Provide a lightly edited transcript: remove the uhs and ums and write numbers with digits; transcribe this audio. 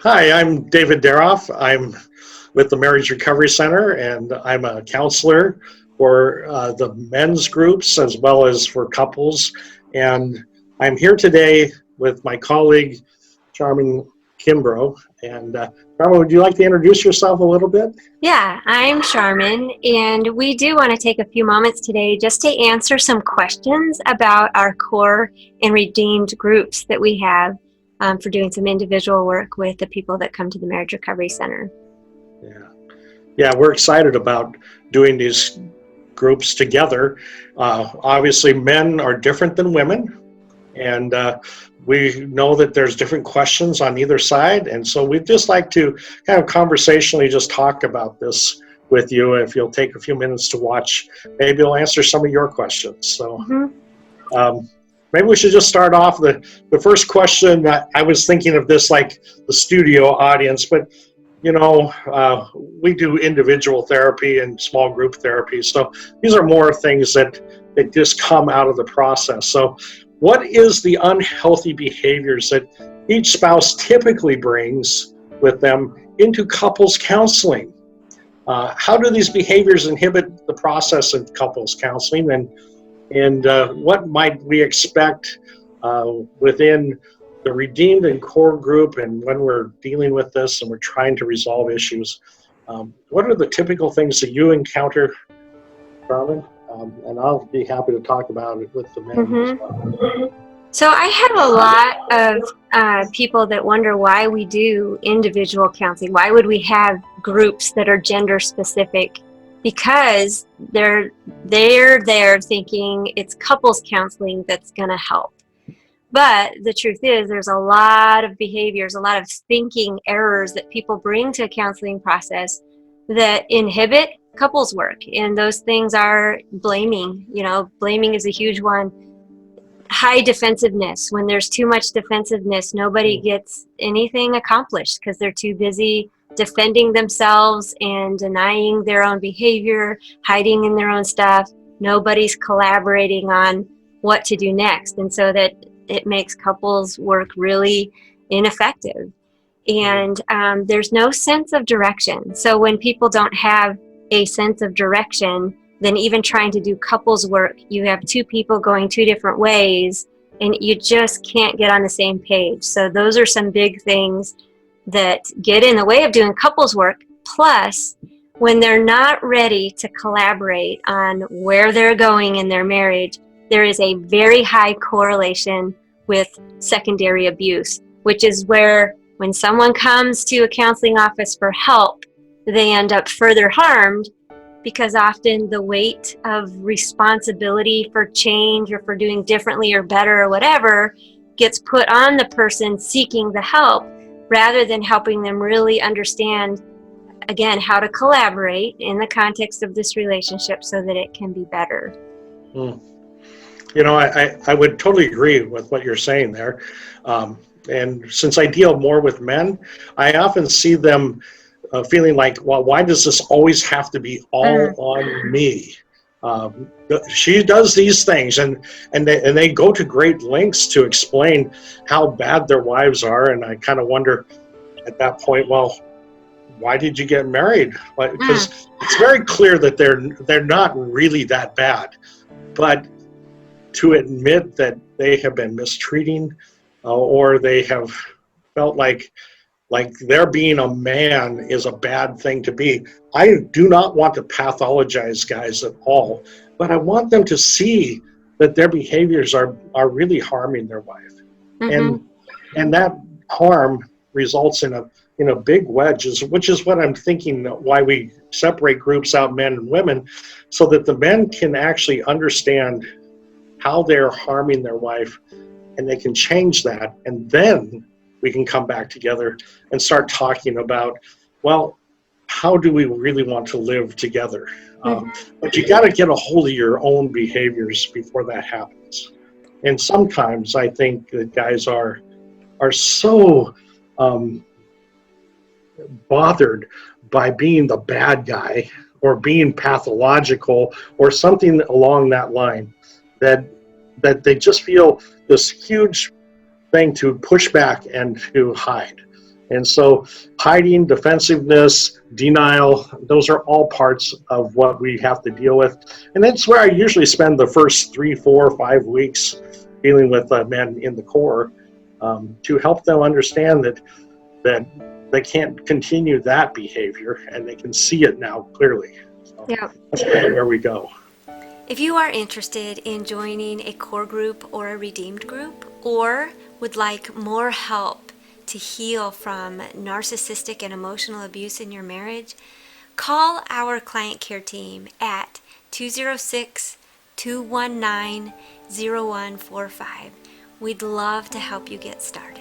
Hi, I'm David Daroff. I'm with the Marriage Recovery Center, and I'm a counselor for the men's groups as well as for couples. And I'm here today with my colleague, Sharmen Kimbrough. And Sharmen, would you like to introduce yourself a little bit? Yeah, I'm Sharmen, and we do want to take a few moments today just to answer some questions about our core and redeemed groups that we have for doing some individual work with the people that come to the Marriage Recovery Center. Yeah, we're excited about doing these groups together. Obviously, men are different than women, and we know that there's different questions on either side, and so we'd just like to kind of conversationally just talk about this with you. If you'll take a few minutes to watch, maybe we'll answer some of your questions. So maybe we should just start off the first question. I was thinking of this like the studio audience, but you know, we do individual therapy and small group therapy. So these are more things that just come out of the process. So what is the unhealthy behaviors that each spouse typically brings with them into couples counseling? How do these behaviors inhibit the process of couples counseling? And what might we expect within the redeemed and core group, and when we're dealing with this and we're trying to resolve issues? What are the typical things that you encounter, Sharmen? And I'll be happy to talk about it with the men as well. So I have a lot of people that wonder why we do individual counseling. Why would we have groups that are gender specific? Because they're there thinking it's couples counseling that's going to help. But the truth is there's a lot of behaviors, a lot of thinking errors that people bring to a counseling process that inhibit couples work. And those things are blaming. Blaming is a huge one. High defensiveness. When there's too much defensiveness, nobody gets anything accomplished because they're too busy defending themselves and denying their own behavior, hiding in their own stuff. Nobody's collaborating on what to do next. And so that it makes couples work really ineffective. And there's no sense of direction. So when people don't have a sense of direction, then even trying to do couples work, you have two people going two different ways and you just can't get on the same page. So those are some big things that get in the way of doing couples work. Plus, when they're not ready to collaborate on where they're going in their marriage, there is a very high correlation with secondary abuse, which is where when someone comes to a counseling office for help, they end up further harmed because often the weight of responsibility for change or for doing differently or better or whatever gets put on the person seeking the help rather than helping them really understand, again, how to collaborate in the context of this relationship so that it can be better. I would totally agree with what you're saying there. And since I deal more with men, I often see them feeling like, well, why does this always have to be all on me? She does these things, and they go to great lengths to explain how bad their wives are. And I kind of wonder at that point, well, why did you get married? Because it's very clear that they're not really that bad. But to admit that they have been mistreating or they have felt like their being a man is a bad thing to be. I do not want to pathologize guys at all, but I want them to see that their behaviors are really harming their wife. And that harm results in a big wedge, which is what I'm thinking why we separate groups out, men and women, so that the men can actually understand how they're harming their wife and they can change that. And then we can come back together and start talking about, well, how do we really want to live together? But you got to get a hold of your own behaviors before that happens. And sometimes I think that guys are so bothered by being the bad guy or being pathological or something along that line that they just feel this huge thing to push back and to hide. And so hiding, defensiveness, denial, those are all parts of what we have to deal with. And that's where I usually spend the first 3, 4, 5 weeks dealing with men in the core, to help them understand that they can't continue that behavior, and they can see it now clearly. So Yeah. that's kind of where we go. If you are interested in joining a core group or a redeemed group, or would like more help to heal from narcissistic and emotional abuse in your marriage, call our client care team at 206-219-0145. We'd love to help you get started.